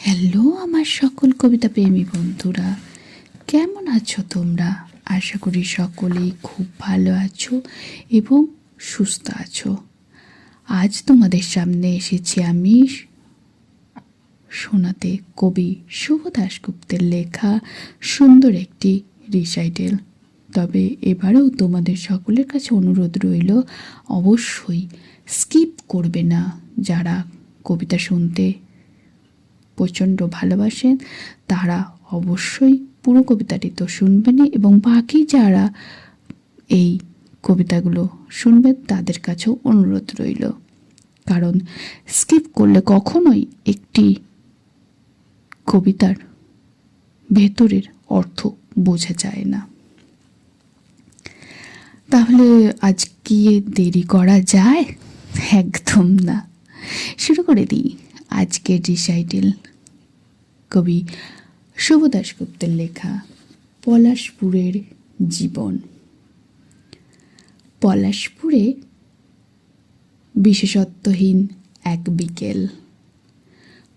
Hello আমার সকল কবিতা প্রেমী বন্ধুরা, কেমন আছো তোমরা? আশা করি সকলেই খুব ভালো আছো এবং সুস্থ আছো। আজ তোমাদের সামনে এসেছি আমি শোনাতে কবি শুভ দাশগুপ্তের লেখা সুন্দর একটি রিসাইটেল। তবে এবারেও তোমাদের সকলের কাছে অনুরোধ রইল, অবশ্যই স্কিপ করবে না। যারা কবিতা শুনতে প্রচণ্ড ভালোবাসেন তারা অবশ্যই পুরো কবিতাটি তো শুনবেনই, এবং বাকি যারা এই কবিতাগুলো শুনবেন তাদের কাছেও অনুরোধ রইল, কারণ স্কিপ করলে কখনোই একটি কবিতার ভেতরের অর্থ বোঝা যায় না। তাহলে আজ কি দেরি করা যায়? একদম না, শুরু করে দিই আজকের রিসাইটেল। কবি শুভ দাশগুপ্তের লেখা পলাশপুরের জীবন। পলাশপুরে বিশেষত্বহীন এক বিকেল।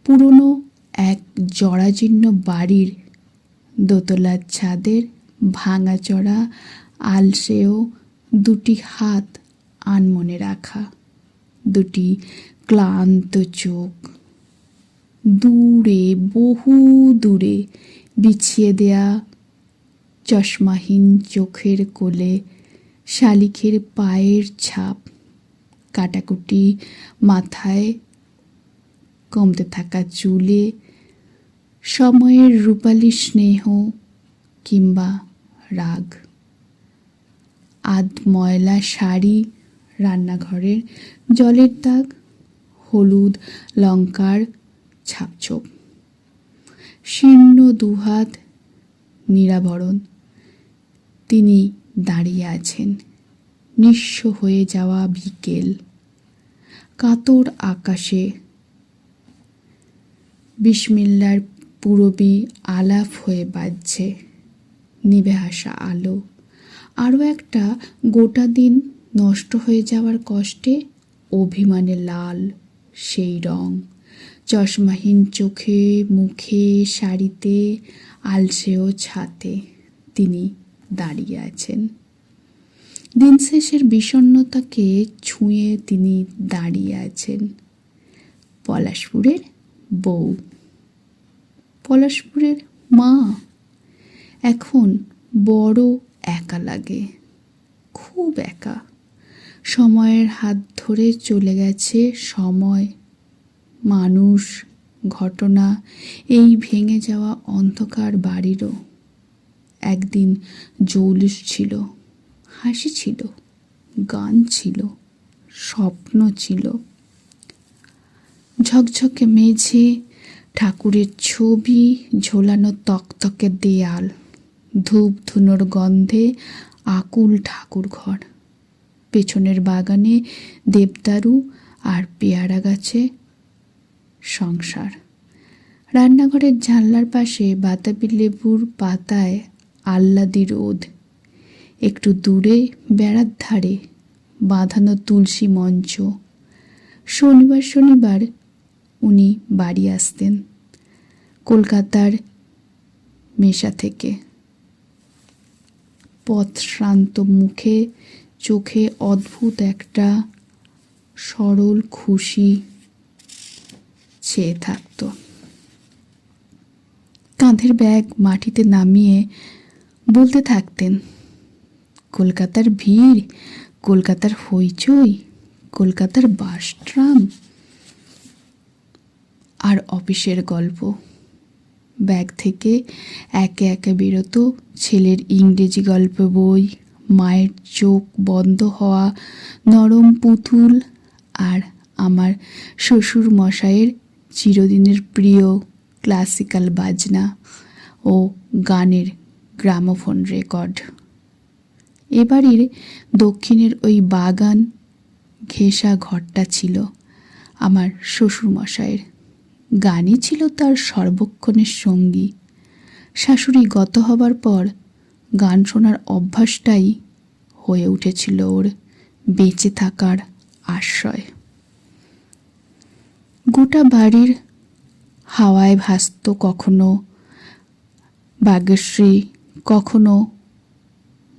পুরনো এক জরাজীর্ণ বাড়ির দোতলার ছাদের ভাঙাচড়া আলসেও দুটি হাত আনমনে রাখা, দুটি ক্লান্ত চোখ। দূরে, বহু দূরে বিছিয়ে দেয়া চশমাহীন চোখের কোলে শালিখের পায়ের ছাপ, কাটাকুটি মাথায়, কমতে থাকা চুলে, সময়ের রূপালী স্নেহ কিংবা রাগ। আধ ময়লা শাড়ি, রান্নাঘরের জলের দাগ, হলুদ লঙ্কার ছাপছোপ, শীর্ণ দুহাত নিরাবরণ। তিনি দাঁড়িয়ে আছেন। নিঃস্ব হয়ে যাওয়া বিকেল, কাতর আকাশে বিসমিল্লার পূরবী আলাপ হয়ে বাজছে। নিভে আসা আলো, আরও একটা গোটা দিন নষ্ট হয়ে যাওয়ার কষ্টে অভিমানে লাল সেই রং। চশমাহীন চোখে, মুখে, শাড়িতে, আলসেও ছাতে তিনি দাঁড়িয়ে আছেন। দিন শেষের বিষণ্ণতাকে ছুঁয়ে তিনি দাঁড়িয়ে আছেন। পলাশপুরের বউ, পলাশপুরের মা। এখন বড় একা লাগে, খুব একা। সময়ের হাত ধরে চলে গেছে সময়, মানুষ, ঘটনা, এই ভেঙে যাওয়া অন্ধকার বাড়িরও। একদিন জৌলুস ছিল, হাসি ছিল, গান ছিল, স্বপ্ন ছিল। ঝকঝকে মেঝে, ঠাকুরের ছবি, ঝোলানো তকতকে দেয়াল, ধূপ ধুনোর গন্ধে আকুল ঠাকুর ঘর। পেছনের বাগানে দেবদারু আর পেয়ারা গাছে সংসার। রান্নাঘরের জানলার পাশে বাতাবি লেবুর পাতায় আহ্লাদি রোদ। একটু দূরে বেড়ার ধারে বাঁধানো তুলসী মঞ্চ। শনিবার শনিবার উনি বাড়ি আসতেন কলকাতার মেশা থেকে। পথশ্রান্ত মুখে, চোখে অদ্ভুত একটা সরল খুশি ছেয়ে থাকত। কাঁধের ব্যাগ মাটিতে নামিয়ে বলতে থাকতেন, কলকাতার ভিড়, কলকাতার হইচই, কলকাতার বাস ট্রাম আর অফিসের গল্প। ব্যাগ থেকে একে একে বেরোত ছেলের ইংরেজি গল্প বই, মায়ের চোখ বন্ধ হওয়া নরম পুতুল, আর আমার শ্বশুর মশাইয়ের চিরদিনের প্রিয় ক্লাসিক্যাল বাজনা ও গানের গ্রামোফোন রেকর্ড। এ বাড়ির দক্ষিণের ওই বাগান ঘেঁষা ঘরটা ছিল আমার শ্বশুর মশাইয়ের। গানই ছিল তার সর্বক্ষণের সঙ্গী। শাশুড়ি গত হবার পর গান শোনার অভ্যাসটাই হয়ে উঠেছিল ওর বেঁচে থাকার আশ্রয়। গোটা বাড়ির হাওয়ায় ভাসত কখনো বাগেশ্রী, কখনো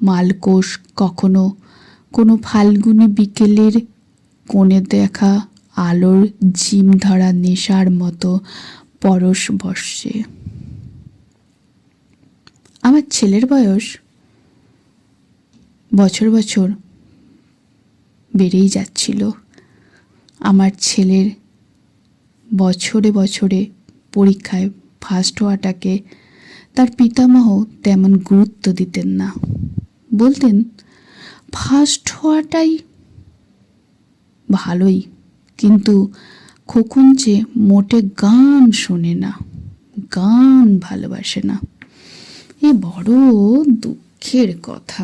মালকোষ, কখনো কোনো ফাল্গুনি বিকেলের কোণে দেখা আলোর ঝিম ধরা নেশার মতো পরশ বর্ষে। আমার ছেলের বয়স বছর বছর বেড়েই যাচ্ছিল। আমার ছেলের বছরে বছরে পরীক্ষায় ফার্স্ট হওয়াটাকে তার পিতামহ তেমন গুরুত্ব দিতেন না। বলতেন ফার্স্ট হওয়াটাই ভালোই, কিন্তু খোকন যে মোটে গান শোনে না, গান ভালোবাসে না। এ বড় দুঃখের কথা।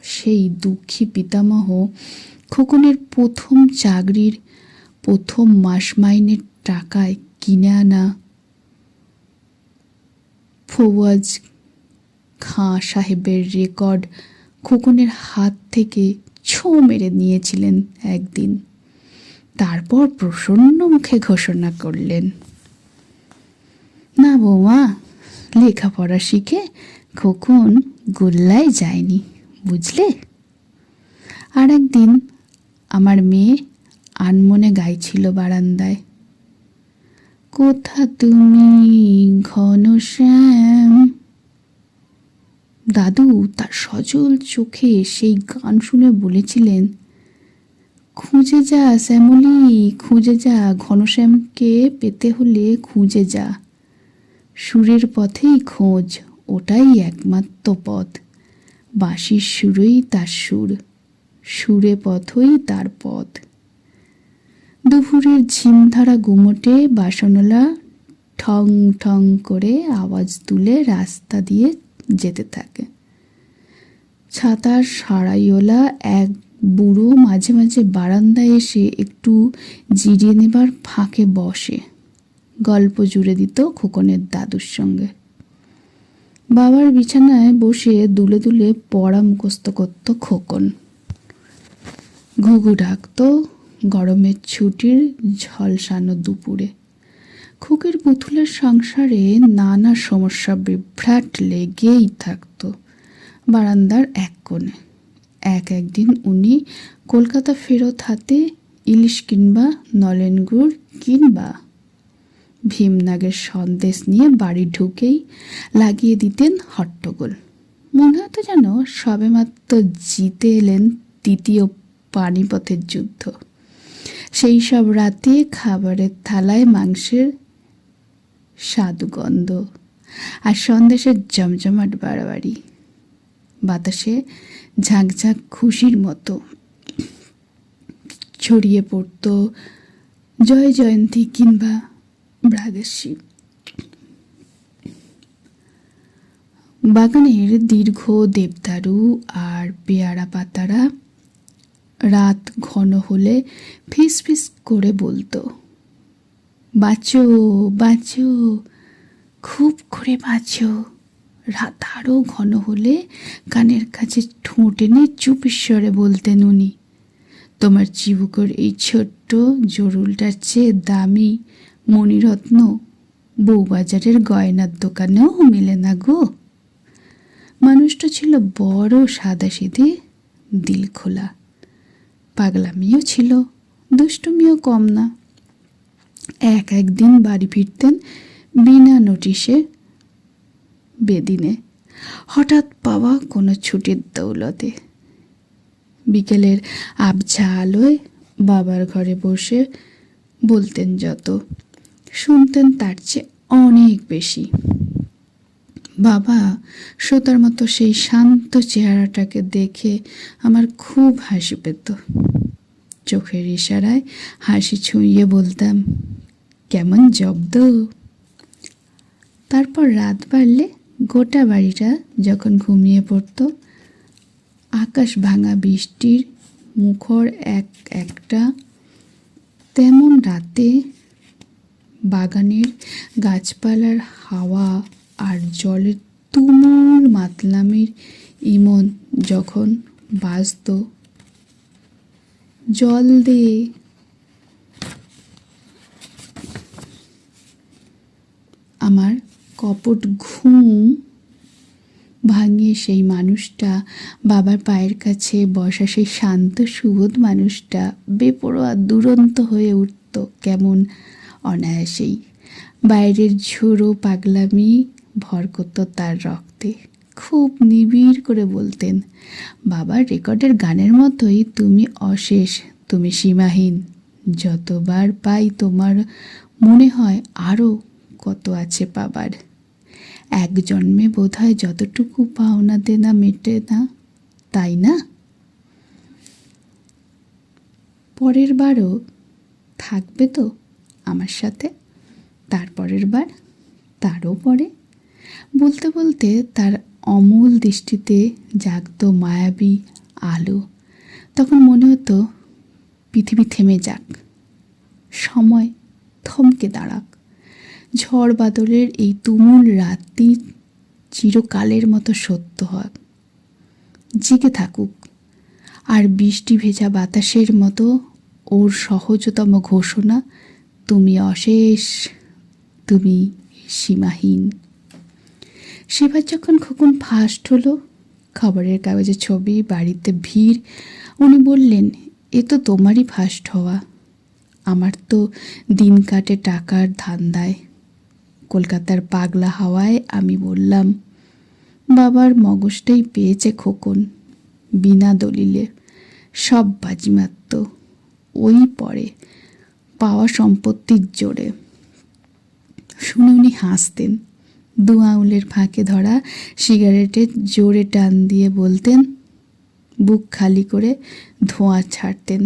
সেই দুঃখী পিতামহ খোকনের প্রথম চাকরির প্রথম মাস মাইনের টাকায় কিনে আনা ফওয়াজ খাঁ সাহেবের রেকর্ড খোকনের হাত থেকে ছো মেরে নিয়েছিলেন একদিন। তারপর প্রসন্ন মুখে ঘোষণা করলেন, না বৌমা, লেখাপড়া শিখে খোকন গোল্লায় যায়নি, বুঝলে। আর একদিন আমার মেয়ে আনমনে গাইছিল বারান্দায়, কোথা তুমি ঘনশ্যাম। দাদু তার সজল চোখে সেই গান শুনে বলেছিলেন, খুঁজে যা শ্যামলী, খুঁজে যা, ঘনশ্যামকে পেতে হলে খুঁজে যা, সুরের পথেই খোঁজ, ওটাই একমাত্র পথ, বাঁশির সুরেই তার সুর, সুরে পথই তার পথ। দুপুরের ঝিমধারা গুমোটে বাসনলা ঠং ঠং করে আওয়াজ তুলে রাস্তা দিয়ে যেতে থাকে। ছাতার সারাইওলা এক বুড়ো মাঝে মাঝে বারান্দায় এসে একটু জিরিয়ে নেবার ফাঁকে বসে, গল্প জুড়ে দিত খোকনের দাদুর সঙ্গে। বাবার বিছানায় বসে দুলে দুলে পড়া মুখস্থ করত খোকন। ঘুঘু ডাকত গরমের ছুটির ঝলসানো দুপুরে। খোকের পুতুলের সংসারে নানা সমস্যা বিভ্রাট লেগেই থাকত বারান্দার এক কোণে। একদিন উনি কলকাতা ফেরত হাতে ইলিশ কিংবা নলেন গুড় কিংবা ভীমনাগের সন্দেশ নিয়ে বাড়ি ঢুকেই লাগিয়ে দিতেন হট্টগোল। মনে হতো যেন সবেমাত্র জিতে এলেন তৃতীয় পানিপথের যুদ্ধ। সেই সব রাতে খাবারের থালায় মাংসের স্বাদুগন্ধ আর সন্দেশের জমজমাট বাড়াবাড়ি। বাতাসে ঝাঁকঝাঁক খুশির মতো ছড়িয়ে পড়ত জয় জয়ন্তী কিংবা ব্রাদেশী। বাগানের দীর্ঘ দেবদারু আর পেয়ারা পাতারা রাত ঘন হলে ফিস ফিস করে বলতো, বাঁচো বাঁচো, খুব করে বাঁচো। রাত আরও ঘন হলে কানের কাছে ঠোঁট এনে চুপিস্বরে বলতেন উনি, তোমার চিবুকর এই ছোট্ট জরুলটার চেয়ে দামি মণিরত্ন বউবাজারের গয়নার দোকানেও মেলে না গো। মানুষটা ছিল বড় সাদাসিধে, দিল খোলা, পাগলামিও ছিল, দুষ্টুমিও কম না। একদিন বাড়ি ফিরতেন বিনা নোটিশে বেদিনে, হঠাৎ পাওয়া কোনো ছুটির দৌলতে। বিকেলের আবঝা আলোয় বাবার ঘরে বসে বলতেন যত, শুনতেন তার চেয়ে অনেক বেশি। বাবা শ্রোতার মতো সেই শান্ত চেহারাটাকে দেখে আমার খুব হাসি পেত। চোখের ইশারায় হাসি ছুঁয়ে বলতাম, কেমন জব্দ। তারপর রাত বাড়লে গোটা বাড়িটা যখন ঘুমিয়ে পড়ত, আকাশ ভাঙা বৃষ্টির মুখর একটা তেমন রাতে বাগানের গাছপালার হাওয়া আর জলের তুমুল মাতলামির ইমন যখন বাজত, জল দে, কপট ঘুম ভাঙিয়ে সেই মানুষটা, বাবার পায়ের কাছে বসা সেই শান্ত সুবোধ মানুষটা বেপরোয়া দুরন্ত হয়ে উঠত কেমন অনায়াসেই। বাইরের ঝোড়ো পাগলামি ভর করত তার রক্তে। খুব নিবিড় করে বলতেন, বাবার রেকর্ডের গানের মতোই তুমি অশেষ, তুমি সীমাহীন। যতবার পাই তোমার মনে হয় আরও কত আছে পাবার। এক জন্মে বোধহয় যতটুকু পাওনা দেনা মেটে না, তাই না? পরের বারও থাকবে তো আমার সাথে? তারপরের বার, তারও পরে। বলতে বলতে তার অমূল দৃষ্টিতে জাগত মায়াবী আলো। তখন মনে হতো পৃথিবী থেমে যাক, সময় থমকে দাঁড়াক, ঝড় বাদলের এই তুমুল রাতটি চিরকালের মতো সত্য হোক, জেগে থাকুক। আর বৃষ্টি ভেজা বাতাসের মতো ওর সহজতম ঘোষণা, তুমি অশেষ, তুমি সীমাহীন। সেবার যখন খোকন ফার্স্ট হলো, খবরের কাগজে ছবি, বাড়িতে ভিড়, উনি বললেন, এ তো তোমারই ফার্স্ট হওয়া। আমার তো দিন কাটে টাকার ধান্দায়। কলকাতার পাগলা হাওয়ায় আমি বললাম, বাবার মগজটাই পেয়েছে খোকন, বিনা দলিলে সব বাজিমাত্র ওই পরে পাওয়া সম্পত্তির জোরে। শুনে উনি হাসতেন, দু আঙুলের ফাঁকে ধরা সিগারেটের জোরে টান দিয়ে বলতেন, বুক খালি করে ধোঁয়া ছাড়তেন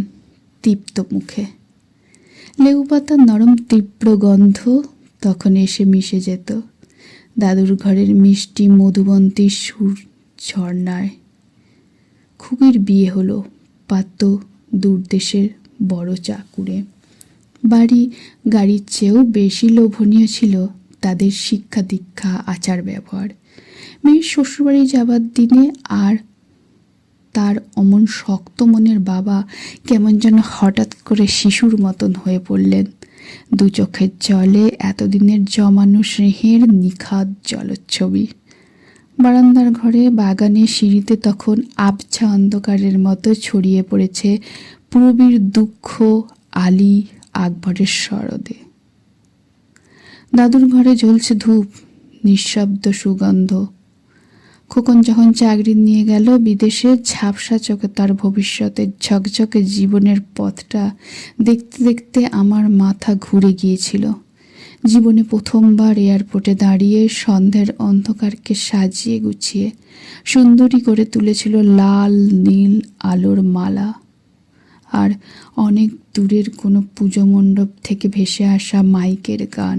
তৃপ্ত মুখে। লেবু পাতার নরম তীব্র গন্ধ তখন এসে মিশে যেত দাদুর ঘরের মিষ্টি মধুবন্তীর সুর ঝর্ণায়। খুকির বিয়ে হলো পাত্র দূরদেশের বড় চাকুরে। বাড়ি গাড়ির চেয়েও বেশি লোভনীয় ছিল তাদের শিক্ষা দীক্ষা, আচার ব্যবহার। মেয়ের শ্বশুরবাড়ি যাবার দিনে আর তার অমন শক্ত মনের বাবা কেমন যেন হঠাৎ করে শিশুর মতন হয়ে পড়লেন। দু চোখের জলে এতদিনের জমানো স্নেহের নিখাদ জলচ্ছবি। বারান্দার ঘরে, বাগানে, সিঁড়িতে তখন আবছা অন্ধকারের মতো ছড়িয়ে পড়েছে পূর্বীর দুঃখ, আলী আকবরের সরদে। দাদুর ঘরে জ্বলছে ধূপ, নিঃশব্দ সুগন্ধ। খোকন যখন চাকরি নিয়ে গেল বিদেশে, ঝাপসা চোখে তার ভবিষ্যতের ঝকঝকে জীবনের পথটা দেখতে দেখতে আমার মাথা ঘুরে গিয়েছিল। জীবনে প্রথমবার এয়ারপোর্টে দাঁড়িয়ে সন্ধ্যের অন্ধকারকে সাজিয়ে গুছিয়ে সুন্দরী করে তুলেছিল লাল নীল আলোর মালা। আর অনেক দূরের কোনো পুজো মণ্ডপ থেকে ভেসে আসা মাইকের গান।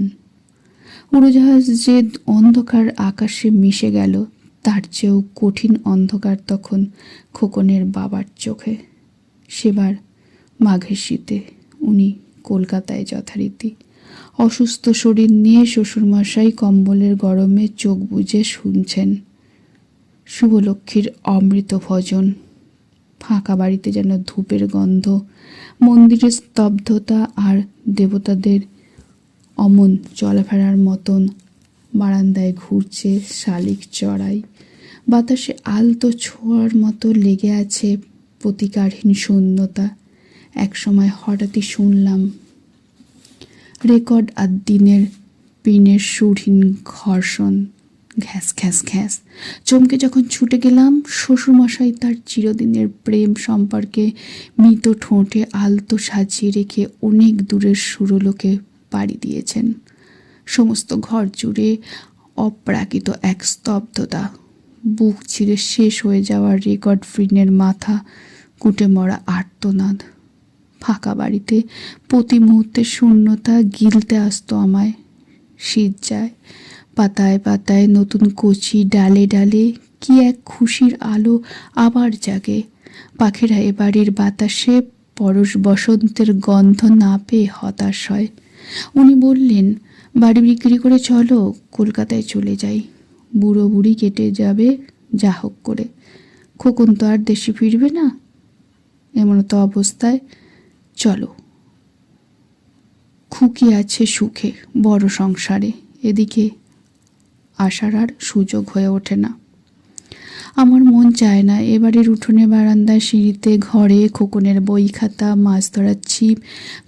উড়োজাহাজ যে অন্ধকার আকাশে মিশে গেল, তার চেয়েও কঠিন অন্ধকার তখন খোকনের বাবার চোখে। সেবার মাঘের শীতে উনি কলকাতায় যথারীতি অসুস্থ শরীর নিয়ে শ্বশুরমশাই কম্বলের গরমে চোখ বুজে শুনছেন শুভলক্ষ্মীর অমৃত ভজন। ফাঁকা বাড়িতে যেন ধূপের গন্ধ, মন্দিরের স্তব্ধতা আর দেবতাদের অমন চলাফেরার মতন। বারান্দায় ঘুরছে শালিক চড়াই, বাতাসে আলতো ছোঁয়ার মতো লেগে আছে প্রতিকারহীন শূন্যতা। একসময় হঠাৎই শুনলাম রেকর্ড আর দিনের পিনের সুরহীন ঘর্ষণ, ঘ্যাস ঘ্যাস ঘ্যাস। চমকে যখন ছুটে গেলাম, শ্বশুরমশাই তার চিরদিনের প্রেম সম্পর্কে মৃত ঠোঁটে আলতো সাজিয়ে রেখে অনেক দূরের সুরলোকে পাড়ি দিয়েছেন। সমস্ত ঘর জুড়ে অপ্রাকৃত এক স্তব্ধতা। বুক ছিঁড়ে শেষ হয়ে যাওয়া রেকর্ড ফিনের মাথা কুটে মরা আর্তনাদ। ফাঁকা বাড়িতে প্রতি মুহূর্তে শূন্যতা গিলতে আসতো আমায়। শীত যায়, পাতায় পাতায় নতুন কচি, ডালে ডালে কি এক খুশির আলো আবার জাগে। পাখিরা এ বাড়ির বাতাসে পরশ বসন্তের গন্ধ না পেয়ে হতাশ হয়। উনি বললেন, বাড়ি বিক্রি করে চলো কলকাতায় চলে যাই, বুড়ো বুড়ি কেটে যাবে যা হোক করে। খোকন তো আর দেশে ফিরবে না এমন তো অবস্থায়, চলো। খুকি আছে সুখে বড় সংসারে, এদিকে আসার আর সুযোগ হয়ে ওঠে না। আমার মন চায় না এবারের উঠোনে, বারান্দায়, সিঁড়িতে, ঘরে খোকনের বই খাতা, মাছ ধরার ছিপ,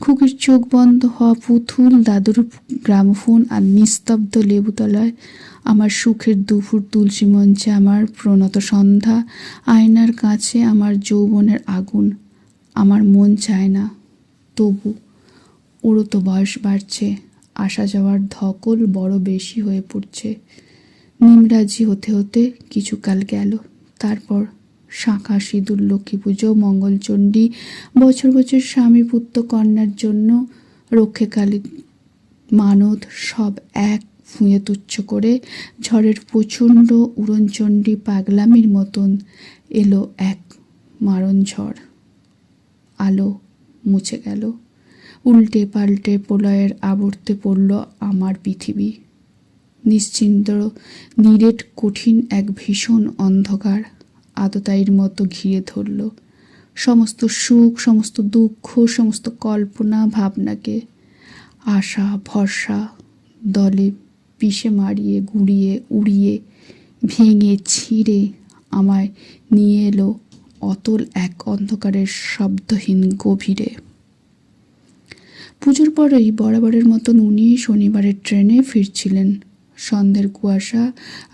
খুকির চোখ বন্ধ হওয়া পুতুল, দাদুর গ্রামোফোন আর নিস্তব্ধ লেবুতলায় আমার সুখের দুপুর, তুলসী মঞ্চে আমার প্রণত সন্ধ্যা, আয়নার কাছে আমার যৌবনের আগুন। আমার মন চায় না, তবু ওরও তো বয়স বাড়ছে, আসা যাওয়ার ধকল বড় বেশি হয়ে পড়ছে। নিমরাজি হতে হতে কিছুকাল গেল। তারপর শাঁখা, সিঁদুর, লক্ষ্মী পুজো, মঙ্গলচণ্ডী, বছর বছর স্বামী পুত্র কন্যার জন্য রক্ষেকালী মানত সব এক ফুঁয়ে তুচ্ছ করে ঝড়ের প্রচণ্ড উড়নচণ্ডী পাগলামির মতন এলো এক মারণ ঝড়। আলো মুছে গেল, উল্টে পাল্টে প্রলয়ের আবর্তে পড়ল আমার পৃথিবী। নিশ্চিন্ত নিরেট কঠিন এক ভীষণ অন্ধকার আততায়ীর মতো ঘিরে ধরল সমস্ত সুখ, সমস্ত দুঃখ, সমস্ত কল্পনা ভাবনাকে। আশা ভরসা দলে পিষে মারিয়ে, গুঁড়িয়ে, উড়িয়ে, ভেঙে ছিঁড়ে আমায় নিয়ে এলো অতল এক অন্ধকারের শব্দহীন গভীরে। পুজোর পরেই বরাবরের মতন উনি শনিবারের ট্রেনে ফিরছিলেন। সন্ধ্যের কুয়াশা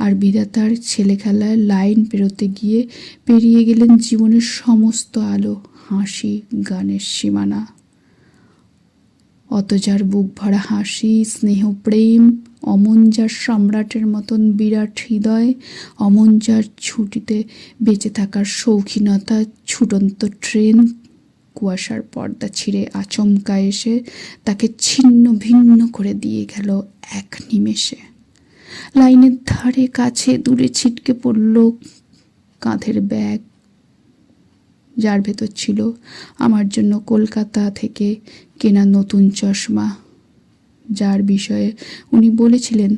আর বিধাতার ছেলেখেলায় লাইন পেরোতে গিয়ে পেরিয়ে গেলেন জীবনের সমস্ত আলো, হাসি, গানের সীমানা। অতজার বুক ভরা হাসি, স্নেহ, প্রেম, অমনজার সম্রাটের মতন বিরাট হৃদয়, অমনজার ছুটিতে বেঁচে থাকার শৌখিনতা, ছুটন্ত ট্রেন কুয়াশার পর্দা ছিঁড়ে আচমকা এসে তাকে ছিন্ন ভিন্ন করে দিয়ে গেল এক নিমেষে। লাইনের ধারে, কাছে, দূরে ছিটকে পড়ল কাঁধের ব্যাগ, যার ভেতর ছিল আমার জন্য কলকাতা থেকে কেনা নতুন চশমা, যার বিষয়ে উনি বলেছিলেন,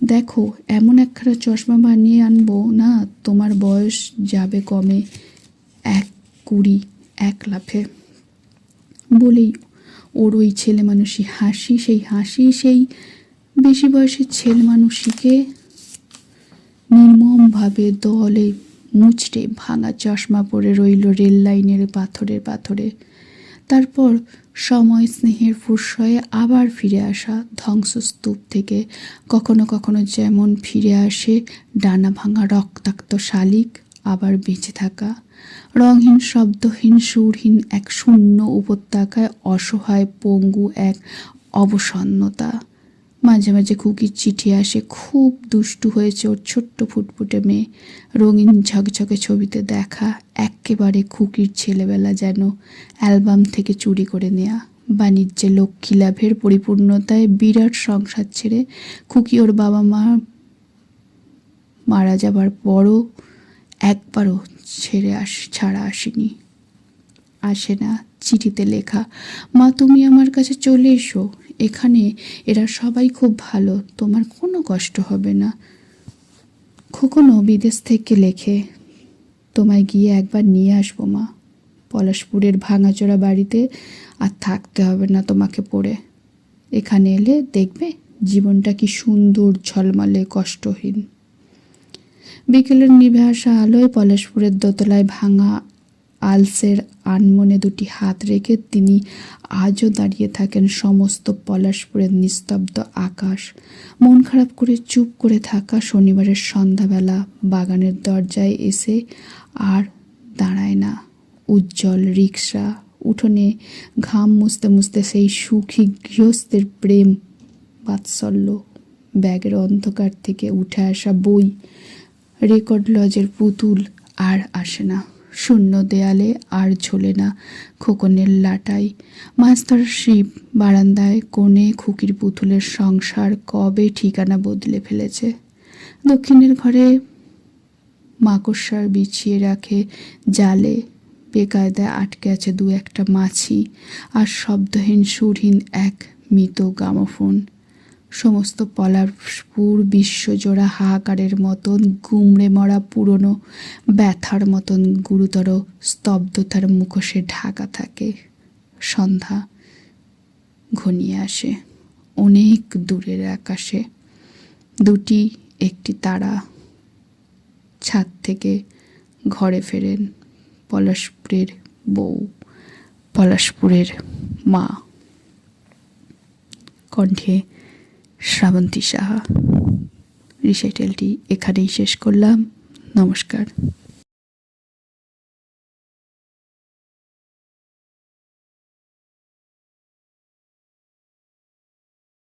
দেখো এমন একখানা চশমা বানিয়ে আনবো না, তোমার বয়স যাবে কমে 20 এক লাফে। বলেই ওর ওই ছেলে মানুষই হাসি, সেই বেশি বয়সের ছেলে মানুষটিকে নির্মমভাবে দলে মুচড়ে ভাঙা চশমা পরে রইল রেল লাইনের পাথরে। তারপর সময় স্নেহের ফুরসয়ে আবার ফিরে আসা ধ্বংসস্তূপ থেকে কখনো কখনো যেমন ফিরে আসে ডানা ভাঙা রক্তাক্ত শালিক, আবার বেঁচে থাকা রঙহীন, শব্দহীন, সুরহীন এক শূন্য উপত্যকায় অসহায় পঙ্গু এক অবসন্নতা। মাঝে মাঝে খুকির চিঠি আসে, খুব দুষ্টু হয়েছে ওর ছোট্ট ফুটফুটে মেয়ে। রঙিন ঝকঝকে ছবিতে দেখা এক্কেবারে খুকির ছেলেবেলা, যেন অ্যালবাম থেকে চুরি করে নেয়া। বাণিজ্যে লক্ষ্মী লাভের পরিপূর্ণতায় বিরাট সংসার ছেড়ে খুকি ওর বাবা মা মারা যাবার পরও একবারও ছাড়া আসেনি, আসে না। চিঠিতে লেখা, মা তুমি আমার কাছে চলে এসো, এখানে এরা সবাই খুব ভালো, তোমার কোনো কষ্ট হবে না। খোকনও বিদেশ থেকে লেখে, তোমায় গিয়ে একবার নিয়ে আসবো মা, পলাশপুরের ভাঙাচোরা বাড়িতে আর থাকতে হবে না তোমাকে পড়ে, এখানে এলে দেখবে জীবনটা কি সুন্দর, ঝলমলে, কষ্টহীন। বিকেলের নিভে আসা আলোয় পলাশপুরের দোতলায় ভাঙা আলসের আনমনে দুটি হাত রেখে তিনি আজও দাঁড়িয়ে থাকেন সমস্ত পলাশপুরের নিস্তব্ধ আকাশ, মন খারাপ করে চুপ করে থাকা শনিবারের সন্ধ্যাবেলা বাগানের দরজায় এসে আর দাঁড়ায় না। উজ্জ্বল রিকশা, উঠোনে ঘাম মুছতে মুছতে সেই সুখী গৃহস্থের প্রেম বাৎসল্য, ব্যাগের অন্ধকার থেকে উঠে আসা বই, রেকর্ড লজের পুতুল আর আসে না। শূন্য দেয়ালে আর ঝোলে না খোকনের লাটাই, মাছ ধরার শিব, বারান্দায় কোণে খুকির পুতুলের সংসার কবে ঠিকানা বদলে ফেলেছে। দক্ষিণের ঘরে মাকড়সার বিছিয়ে রাখে জালে, বেকায়দায় আটকে আছে 2-1টা মাছি, আর শব্দহীন সুরহীন এক মৃত গ্রামোফোন। সমস্ত পলাশপুর বিশ্বজোড়া হাহাকারের মতন গুমড়ে মরা পুরনো ব্যথার মতন গুরুতর স্তব্ধতার মুখোশে ঢাকা থাকে। সন্ধ্যা ঘনিয়ে আসে, অনেক দূরের আকাশে দুটি একটি তারা। ছাদ থেকে ঘরে ফেরেন পলাশপুরের বউ, পলাশপুরের মা। কণ্ঠে শ্রাবন্তী সাহা। রিসাইটেলটি এখানেই শেষ করলাম। নমস্কার।